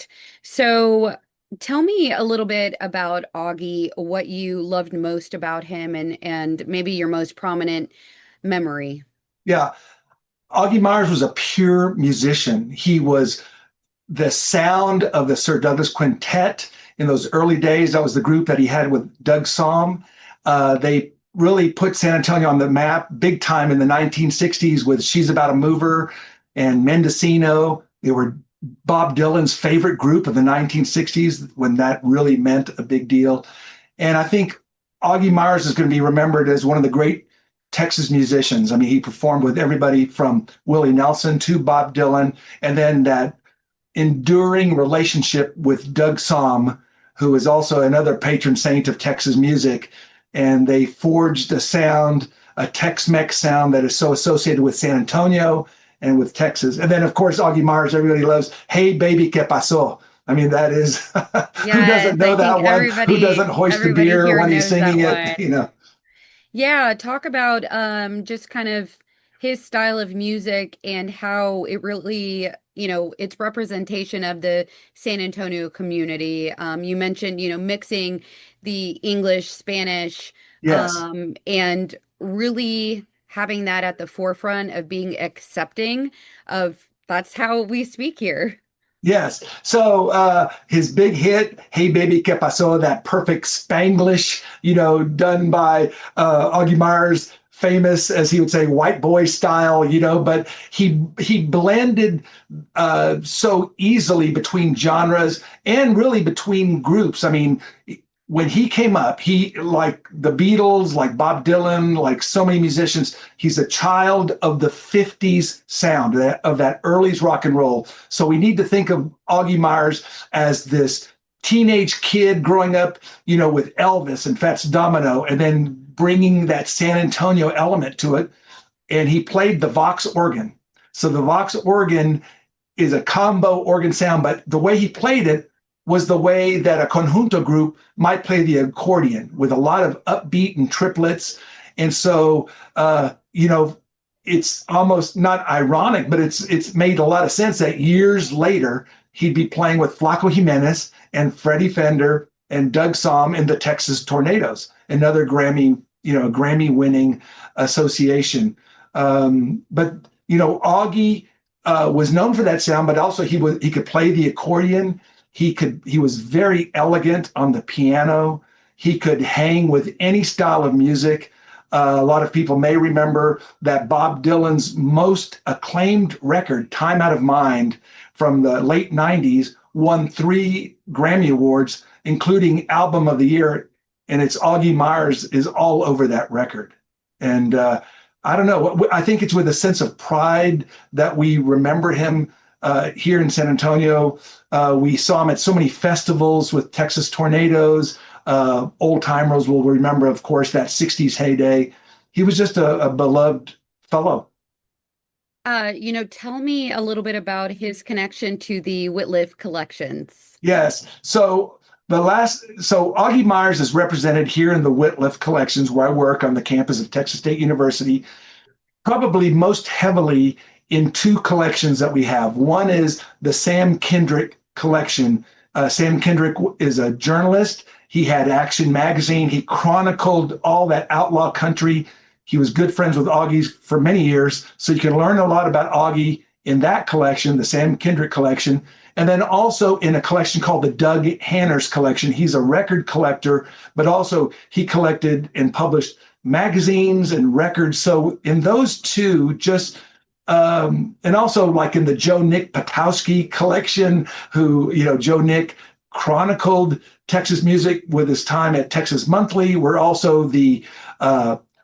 Perfect. So tell me a little bit about Augie, what you loved most about him and maybe your most prominent memory. Yeah, Augie Meyers was a pure musician. He was the sound of the Sir Douglas Quintet in those early days. That was the group that he had with Doug Sahm. They really put San Antonio on the map big time in the 1960s with She's About a Mover and Mendocino. They were Bob Dylan's favorite group of the 1960s when that really meant a big deal. And I think Augie Meyers is going to be remembered as one of the great Texas musicians. I mean, he performed with everybody from Willie Nelson to Bob Dylan, and then that enduring relationship with Doug Sahm, who is also another patron saint of Texas music. And they forged a sound, a Tex-Mex sound that is so associated with San Antonio and with Texas. And then, of course, Augie Meyers, everybody loves, Hey, baby, ¿qué pasó? I mean, that is, who doesn't Yes, know I think that one? Who doesn't hoist the everybody beer here when he's knows that singing it? one. You know, Yeah, talk about just kind of his style of music and how it really, it's representation of the San Antonio community. You mentioned, mixing the English, Spanish, yes. and really having that at the forefront of being accepting of that's how we speak here. Yes. So his big hit, Hey Baby, ¿Qué pasó? That perfect Spanglish, done by Augie Meyers, famous, as he would say, white boy style, but he blended so easily between genres and really between groups. I mean, when he came up, he, like the Beatles, like Bob Dylan, like so many musicians, he's a child of the 50s sound, of that early rock and roll. So we need to think of Augie Meyers as this teenage kid growing up, with Elvis and Fats Domino, and then bringing that San Antonio element to it. And he played the Vox organ. So the Vox organ is a combo organ sound, but the way he played it was the way that a conjunto group might play the accordion, with a lot of upbeat and triplets. And so, it's almost not ironic, but it's made a lot of sense that years later he'd be playing with Flaco Jimenez and Freddie Fender and Doug Sahm in the Texas Tornadoes, another Grammy winning association. But Augie was known for that sound, but also he could play the accordion. He was very elegant on the piano. He could hang with any style of music. A lot of people may remember that Bob Dylan's most acclaimed record, Time Out of Mind, from the late 90s, won 3 Grammy Awards, including Album of the Year. And it's Augie Meyers is all over that record. And I don't know, I think it's with a sense of pride that we remember him here in San Antonio. We saw him at so many festivals with Texas Tornadoes. Old timers will remember, of course, that 60s heyday. He was just a beloved fellow. Tell me a little bit about his connection to the Whitliff collections. Yes. So Augie Meyers is represented here in the Whitliff collections where I work on the campus of Texas State University, probably most heavily in 2 collections that we have. One is the Sam Kendrick collection. Sam Kendrick is a journalist. He had Action Magazine. He chronicled all that outlaw country. He was good friends with Augie for many years. So you can learn a lot about Augie in that collection, the Sam Kendrick collection. And then also in a collection called the Doug Hanners collection. He's a record collector, but also he collected and published magazines and records. So in those two, and also like in the Joe Nick Patowski collection, who, Joe Nick chronicled Texas music with his time at Texas Monthly. We're also the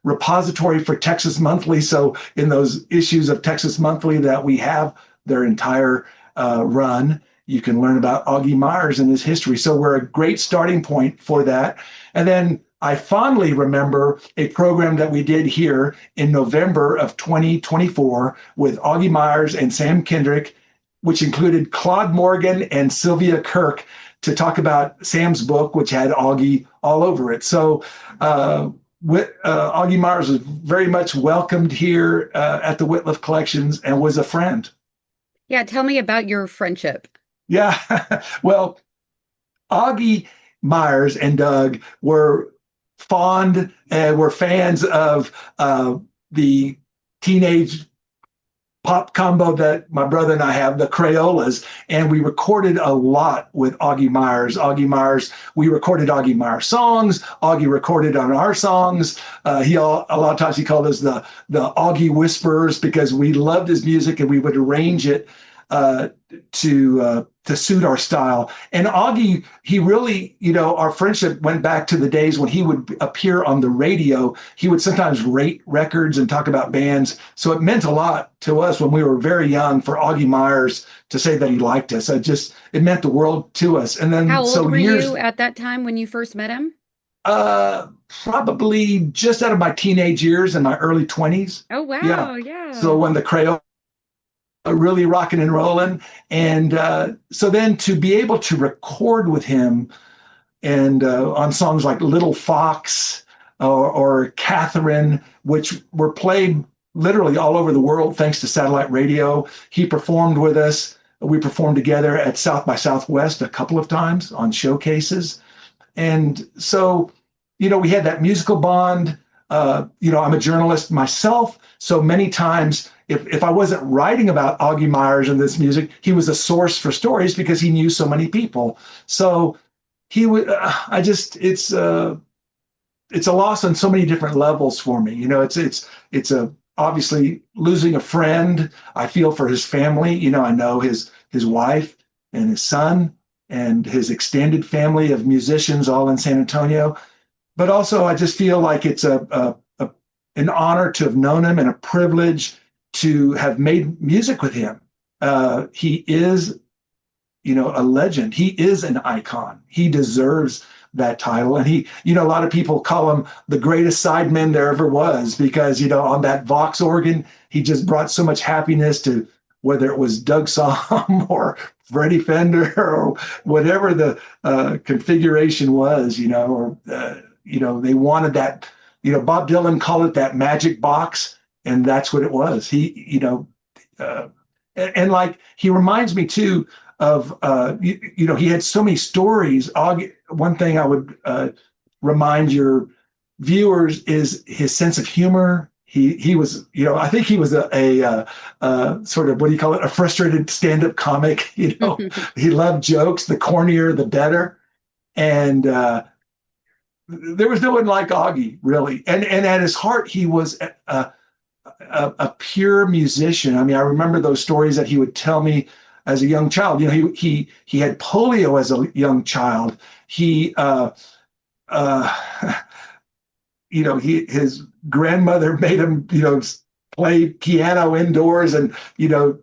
repository for Texas Monthly. So in those issues of Texas Monthly that we have, their entire run, you can learn about Augie Meyers and his history. So we're a great starting point for that. And then I fondly remember a program that we did here in November of 2024 with Augie Meyers and Sam Kendrick, which included Claude Morgan and Sylvia Kirk, to talk about Sam's book, which had Augie all over it. So Augie Meyers was very much welcomed here at the Whitliff Collections and was a friend. Yeah, tell me about your friendship. Yeah. Well, Augie Myers and Doug were fans of the teenage pop combo that my brother and I have, the Krayolas, and we recorded a lot with Augie Meyers. Augie Meyers, we recorded Augie Meyers songs. Augie recorded on our songs. A lot of times he called us the Augie Whisperers because we loved his music and we would arrange it uh, to suit our style. And Augie, he really, our friendship went back to the days when he would appear on the radio. He would sometimes rate records and talk about bands. So it meant a lot to us when we were very young for Augie Myers to say that he liked us. It meant the world to us. And then How old so were you years, at that time when you first met him? probably just out of my teenage years and my early 20s. Oh, Yeah. wow. So Yeah. when the Crayola really rocking and rolling. And so then to be able to record with him and on songs like Little Fox or Catherine, which were played literally all over the world thanks to satellite radio. He performed with us. We performed together at South by Southwest a couple of times on showcases. And so, we had that musical bond. I'm a journalist myself. So many times, if I wasn't writing about Augie Myers and this music, he was a source for stories because he knew so many people. So he would, it's a loss on so many different levels for me. It's a obviously losing a friend. I feel for his family. I know his wife and his son and his extended family of musicians all in San Antonio. But also, I just feel like it's an honor to have known him and a privilege to have made music with him. He is, a legend. He is an icon. He deserves that title. And a lot of people call him the greatest sideman there ever was because, on that Vox organ, he just brought so much happiness to whether it was Doug Somm or Freddie Fender or whatever the configuration was, they wanted that, Bob Dylan called it that magic box, and that's what it was. Uh, and like he reminds me too of, he had so many stories. One thing I would remind your viewers is his sense of humor. He was, I think he was a sort of, what do you call it, a frustrated stand-up comic. He loved jokes. The cornier, the better. And there was no one like Augie, really. And at his heart, he was a pure musician. I mean, I remember those stories that he would tell me as a young child. He had polio as a young child. He his grandmother made him play piano indoors and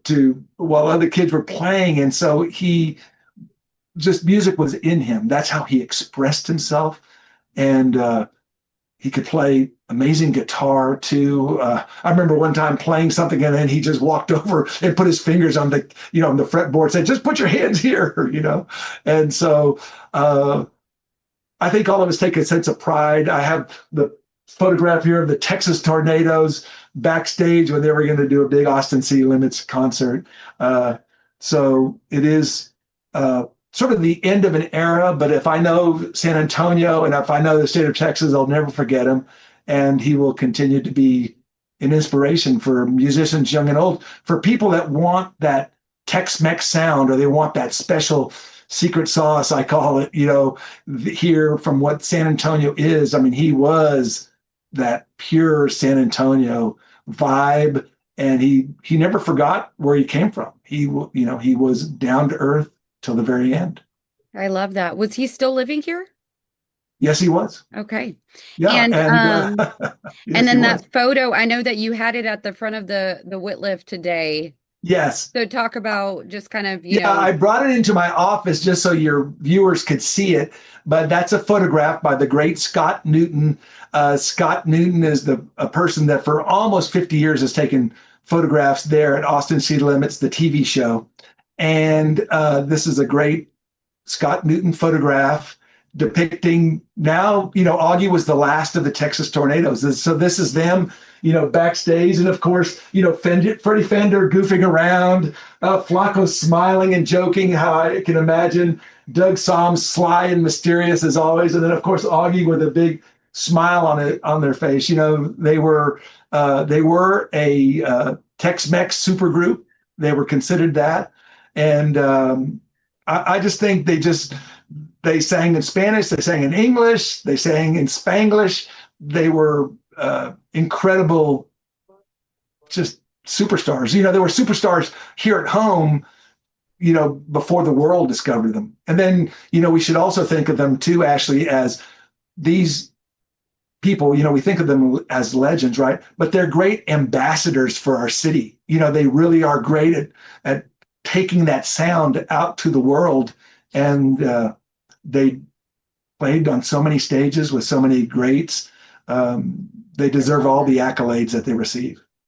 to while other kids were playing, and so he just music was in him. That's how he expressed himself, and he could play amazing guitar too. I remember one time playing something and then he just walked over and put his fingers on the on the fretboard, said, "Just put your hands here," And so I think all of us take a sense of pride. I have the photograph here of the Texas Tornadoes backstage when they were going to do a big Austin City Limits concert. So it is sort of the end of an era, but if I know San Antonio and if I know the state of Texas, I'll never forget him. And he will continue to be an inspiration for musicians, young and old, for people that want that Tex-Mex sound or they want that special secret sauce, I call it, here from what San Antonio is. I mean, he was that pure San Antonio vibe, and he never forgot where he came from. He was down to earth till the very end. I love that. Was he still living here? Yes, he was. Okay. Yeah, And and and yes, he then was. that photo, I know that you had it at the front of the Whitliff today. Yes. So talk about just kind of, Yeah, I brought it into my office just so your viewers could see it. But that's a photograph by the great Scott Newton. Scott Newton is a person that for almost 50 years has taken photographs there at Austin City Limits, the TV show. And this is a great Scott Newton photograph depicting now, Augie was the last of the Texas Tornadoes. So this is them, backstage. And of course, Freddie Fender goofing around, Flacco smiling and joking, how I can imagine Doug Somm sly and mysterious as always. And then, of course, Augie with a big smile on their face. They were a Tex-Mex supergroup. They were considered that. And I just think they sang in Spanish, they sang in English, they sang in Spanglish. They were incredible, just superstars. They were superstars here at home, before the world discovered them. And then, we should also think of them too, Ashley, as these people, we think of them as legends, right? But they're great ambassadors for our city. They really are great at taking that sound out to the world. And they played on so many stages with so many greats. They deserve all the accolades that they receive.